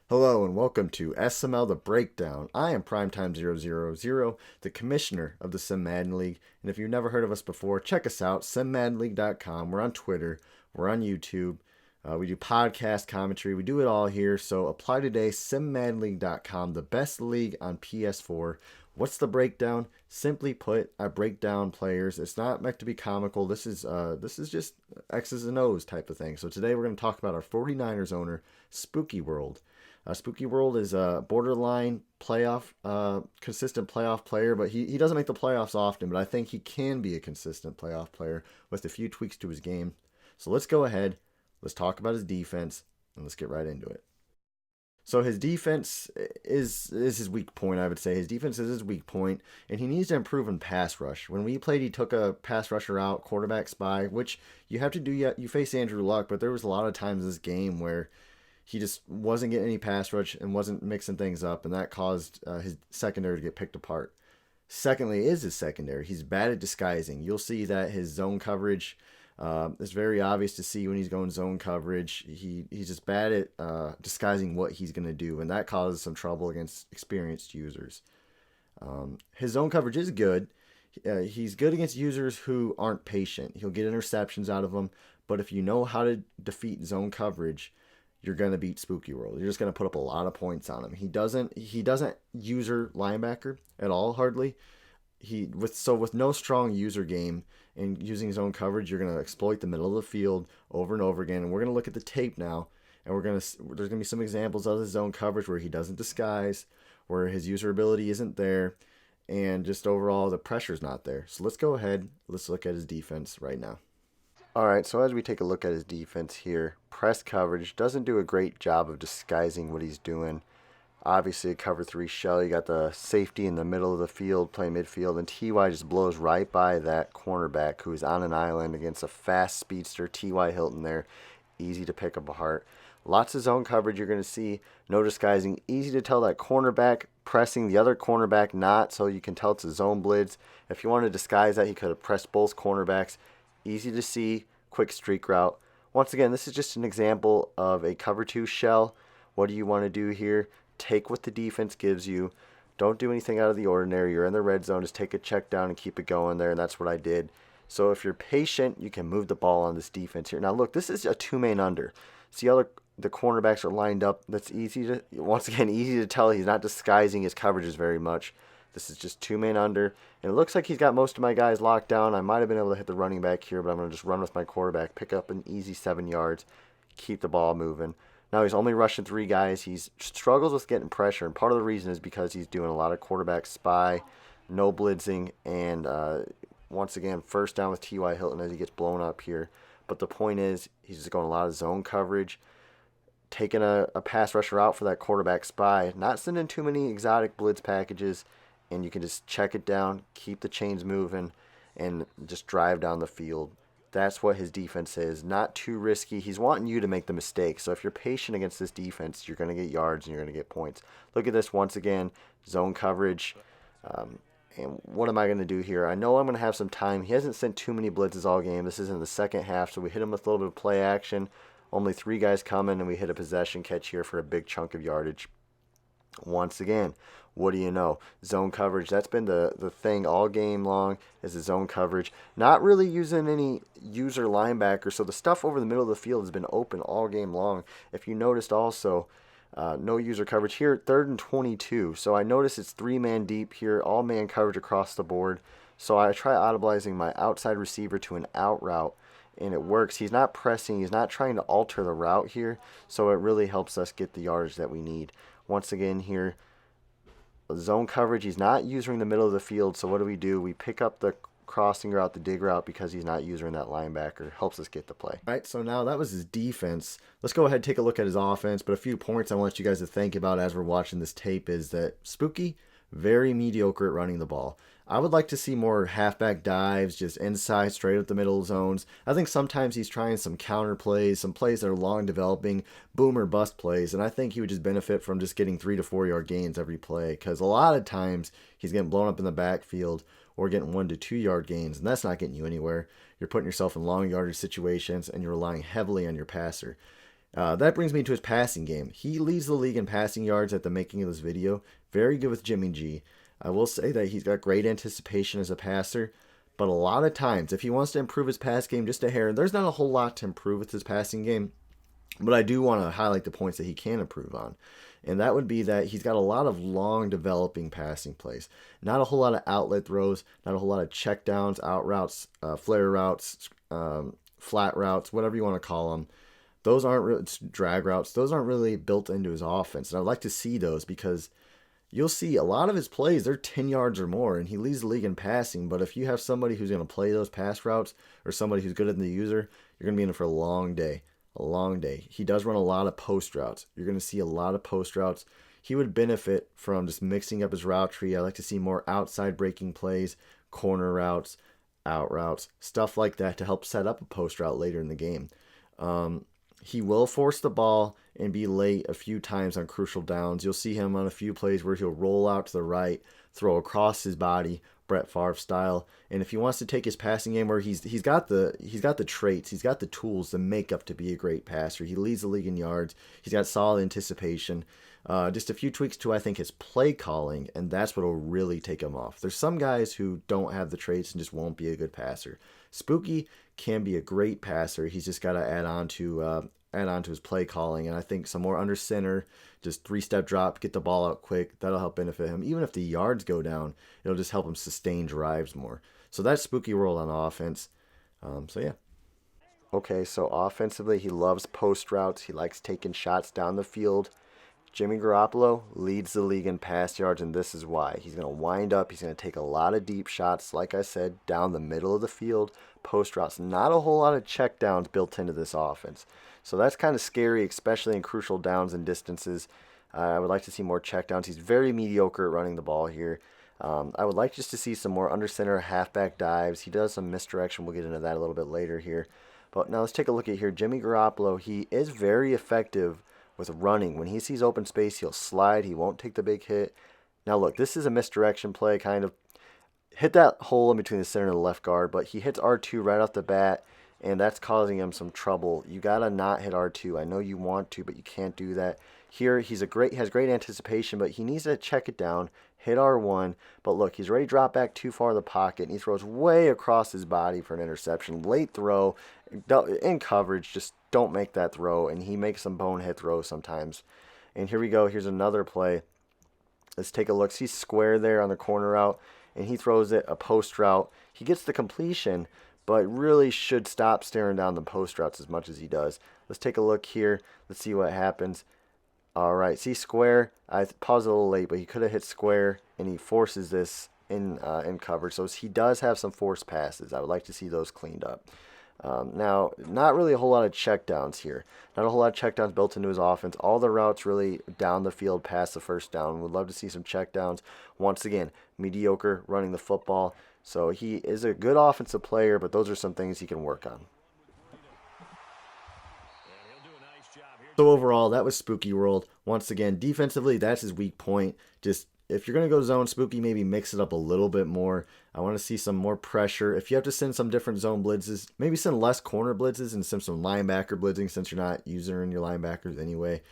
Hello and welcome to SML The Breakdown. I am Primetime000, the commissioner of the Sim Madden League. And if you've never heard of us before, check us out, simmaddenleague.com. We're on Twitter, we're on YouTube, we do podcast commentary, we do it all here. So apply today, simmaddenleague.com, the best league on PS4. What's the breakdown? Simply put, I break down players. It's not meant to be comical. This is just X's and O's type of thing. So today we're going to talk about our 49ers owner, Spooky World. Spooky World is a borderline playoff, consistent playoff player, but he doesn't make the playoffs often, but I think he can be a consistent playoff player with a few tweaks to his game. So let's go ahead, let's talk about his defense, and let's get right into it. So his defense is his weak point, I would say. His defense is his weak point, and he needs to improve in pass rush. When we played, he took a pass rusher out, quarterback spy, which you have to do. You face Andrew Luck, but there was a lot of times this game where he just wasn't getting any pass rush and wasn't mixing things up, and that caused his secondary to get picked apart. Secondly, is his secondary. He's bad at disguising. You'll see that his zone coverage is very obvious to see when he's going zone coverage. He's just bad at disguising what he's going to do, and that causes some trouble against experienced users. His zone coverage is good. He's good against users who aren't patient. He'll get interceptions out of them, but if you know how to defeat zone coverage, you're going to beat Spooky World. You're just going to put up a lot of points on him. He doesn't user linebacker at all, hardly. With no strong user game and using his own coverage, you're going to exploit the middle of the field over and over again. And we're going to look at the tape now, and there's going to be some examples of his zone coverage where he doesn't disguise, where his user ability isn't there, and just overall the pressure's not there. So let's go ahead. Let's look at his defense right now. All right, so as we take a look at his defense here, press coverage doesn't do a great job of disguising what he's doing. Obviously, a cover 3 shell, you got the safety in the middle of the field, play midfield, and TY just blows right by that cornerback who is on an island against a fast speedster, TY Hilton there. Easy to pick up apart. Lots of zone coverage you're going to see, no disguising. Easy to tell that cornerback pressing the other cornerback not, so you can tell it's a zone blitz. If you want to disguise that, he could have pressed both cornerbacks. Easy to see, quick streak route. Once again, this is just an example of a cover 2 shell. What do you want to do here? Take what the defense gives you. Don't do anything out of the ordinary. You're in the red zone. Just take a check down and keep it going there, and that's what I did. So if you're patient, you can move the ball on this defense here. Now look, this is a 2-man under. See how the cornerbacks are lined up? That's once again, easy to tell he's not disguising his coverages very much. This is just 2-man under. And it looks like he's got most of my guys locked down. I might have been able to hit the running back here, but I'm going to just run with my quarterback, pick up an easy 7 yards, keep the ball moving. Now he's only rushing 3 guys. He struggles with getting pressure, and part of the reason is because he's doing a lot of quarterback spy, no blitzing, and once again, first down with T.Y. Hilton as he gets blown up here. But the point is, he's just going a lot of zone coverage, taking a pass rusher out for that quarterback spy, not sending too many exotic blitz packages, and you can just check it down, keep the chains moving, and just drive down the field. That's what his defense is. Not too risky. He's wanting you to make the mistake. So if you're patient against this defense, you're going to get yards and you're going to get points. Look at this once again, zone coverage. And what am I going to do here? I know I'm going to have some time. He hasn't sent too many blitzes all game. This is in the second half, so we hit him with a little bit of play action. Only 3 guys coming, and we hit a possession catch here for a big chunk of yardage. Once again, what do you know? Zone coverage, that's been the thing all game long, is the zone coverage. Not really using any user linebacker, so the stuff over the middle of the field has been open all game long. If you noticed also, no user coverage here, 3rd and 22. So I notice it's 3-man deep here, all man coverage across the board. So I try audibilizing my outside receiver to an out route, and it works. He's not pressing, he's not trying to alter the route here, so it really helps us get the yardage that we need. Once again here, zone coverage, he's not using the middle of the field, so what do? We pick up the crossing route, the dig route, because he's not using that linebacker. Helps us get the play. All right, so now that was his defense. Let's go ahead and take a look at his offense, but a few points I want you guys to think about as we're watching this tape is that Spooky, very mediocre at running the ball. I would like to see more halfback dives, just inside, straight up the middle zones. I think sometimes he's trying some counter plays, some plays that are long developing, boom or bust plays, and I think he would just benefit from just getting 3 to 4 yard gains every play, because a lot of times he's getting blown up in the backfield or getting 1 to 2 yard gains, and that's not getting you anywhere. You're putting yourself in long yardage situations, and you're relying heavily on your passer. That brings me to his passing game. He leads the league in passing yards at the making of this video. Very good with Jimmy G. I will say that he's got great anticipation as a passer, but a lot of times, if he wants to improve his pass game just a hair, there's not a whole lot to improve with his passing game, but I do want to highlight the points that he can improve on. And that would be that he's got a lot of long developing passing plays. Not a whole lot of outlet throws, not a whole lot of check downs, out routes, flare routes, flat routes, whatever you want to call them. Those aren't really drag routes. Those aren't really built into his offense. And I'd like to see those because you'll see a lot of his plays, they're 10 yards or more, and he leads the league in passing. But if you have somebody who's going to play those pass routes or somebody who's good at the user, you're going to be in it for a long day. A long day. He does run a lot of post routes. You're going to see a lot of post routes. He would benefit from just mixing up his route tree. I like to see more outside breaking plays, corner routes, out routes, stuff like that to help set up a post route later in the game. He will force the ball and be late a few times on crucial downs. You'll see him on a few plays where he'll roll out to the right, throw across his body, Brett Favre style. And if he wants to take his passing game where he's got the traits, he's got the tools, the makeup to be a great passer. He leads the league in yards. He's got solid anticipation. Just a few tweaks to, I think, his play calling, and that's what will really take him off. There's some guys who don't have the traits and just won't be a good passer. Spooky can be a great passer. He's just got to add on to his play calling, and I think some more under center, just 3-step drop, get the ball out quick. That'll help benefit him. Even if the yards go down, it'll just help him sustain drives more. So that's Spooky World on offense. So yeah. Okay, so offensively, he loves post routes. He likes taking shots down the field. Jimmy Garoppolo leads the league in pass yards, and this is why. He's going to wind up. He's going to take a lot of deep shots, like I said, down the middle of the field, post routes. Not a whole lot of check downs built into this offense. So that's kind of scary, especially in crucial downs and distances. I would like to see more check downs. He's very mediocre at running the ball here. I would like just to see some more under center halfback dives. He does some misdirection. We'll get into that a little bit later here. But now let's take a look at here. Jimmy Garoppolo, he is very effective with running. When he sees open space, he'll slide. He won't take the big hit. Now look, this is a misdirection play, kind of. Hit that hole in between the center and the left guard, but he hits R2 right off the bat, and that's causing him some trouble. You gotta not hit R2. I know you want to, but you can't do that. Here, he has great anticipation, but he needs to check it down, hit R1. But look, he's already dropped back too far in the pocket, and he throws way across his body for an interception. Late throw, in coverage, just don't make that throw, and he makes some bonehead throws sometimes. And here we go. Here's another play. Let's take a look. See square there on the corner route, and he throws it a post route. He gets the completion, but really should stop staring down the post routes as much as he does. Let's take a look here. Let's see what happens. All right, see square. I paused a little late, but he could have hit square, and he forces this in coverage. So he does have some forced passes. I would like to see those cleaned up. Now, not really a whole lot of checkdowns here. Not a whole lot of checkdowns built into his offense. All the routes really down the field past the first down. Would love to see some checkdowns. Once again, mediocre running the football. So he is a good offensive player, but those are some things he can work on. So overall, that was Spooky World. Once again, defensively, that's his weak point. Just if you're going to go zone Spooky, maybe mix it up a little bit more. I want to see some more pressure. If you have to send some different zone blitzes, maybe send less corner blitzes and send some linebacker blitzing since you're not using your linebackers anyway.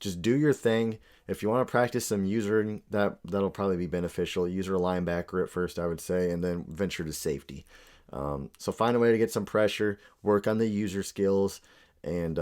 Just do your thing. If you want to practice some usering, that'll probably be beneficial. User a linebacker at first, I would say, and then venture to safety. So find a way to get some pressure, work on the user skills, and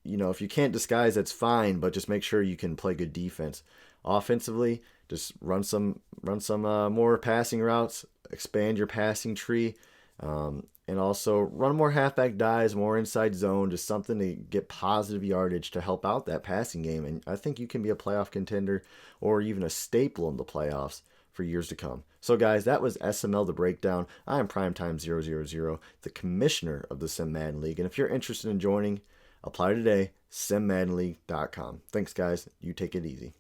if you can't disguise, that's fine, but just make sure you can play good defense. Offensively, just run some more passing routes, expand your passing tree, and also run more halfback dives, more inside zone, just something to get positive yardage to help out that passing game. And I think you can be a playoff contender or even a staple in the playoffs for years to come. So guys, that was SML The Breakdown. I am Primetime000, the commissioner of the Sim Madden League. And if you're interested in joining, apply today, simmaddenleague.com. Thanks guys. You take it easy.